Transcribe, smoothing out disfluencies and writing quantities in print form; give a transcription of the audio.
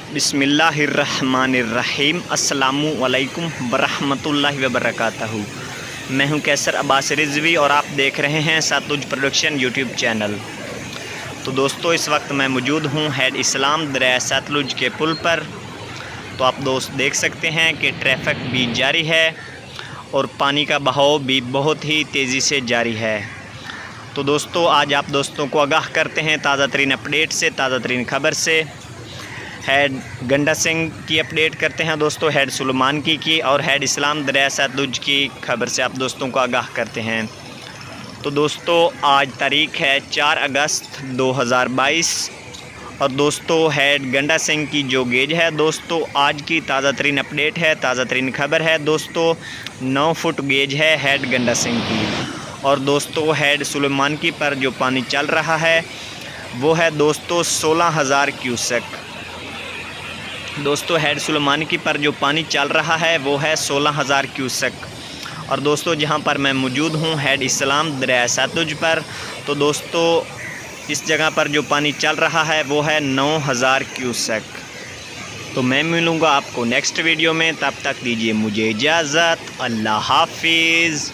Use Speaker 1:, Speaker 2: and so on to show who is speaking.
Speaker 1: बिस्मिल्लाहिर्रहमानिर्रहीम अस्सलामु अलैकुम वरहमतुल्लाहि वबरकातहू। मैं हूं कैसर अब्बास रिजवी और आप देख रहे हैं सतलुज प्रोडक्शन यूट्यूब चैनल। तो दोस्तों, इस वक्त मैं मौजूद हूं हेड इस्लाम दरिया सतलुज के पुल पर। तो आप दोस्त देख सकते हैं कि ट्रैफिक भी जारी है और पानी का बहाव भी बहुत ही तेज़ी से जारी है। तो दोस्तों, आज आप दोस्तों को आगाह करते हैं ताज़ा तरीन अपडेट से, ताज़ा तरीन ख़बर से। हेड गंडा सिंह की अपडेट करते हैं दोस्तों, हेड सुलेमान की और हेड इस्लाम दरिया सतलुज की खबर से आप दोस्तों को आगाह करते हैं। तो दोस्तों, आज तारीख़ है 4 अगस्त 2022 और दोस्तों हेड गंडा सिंह की जो गेज है दोस्तों, आज की ताज़ा तरीन अपडेट है, ताज़ा तरीन खबर है दोस्तों। 9 फुट गेज है हेड गंडा सिंह की। और दोस्तों हेड सुलेमान की पर जो पानी चल रहा है वो है दोस्तों 16,000 क्यूसेक। दोस्तों हेड सुलेमान की पर जो पानी चल रहा है वो है 16,000 क्यूसेक। और दोस्तों जहां पर मैं मौजूद हूं हेड इस्लाम दरिया सतलुज पर, तो दोस्तों इस जगह पर जो पानी चल रहा है वो है 9,000 क्यूसेक। तो मैं मिलूँगा आपको नेक्स्ट वीडियो में, तब तक दीजिए मुझे इजाज़त। अल्लाह हाफिज़।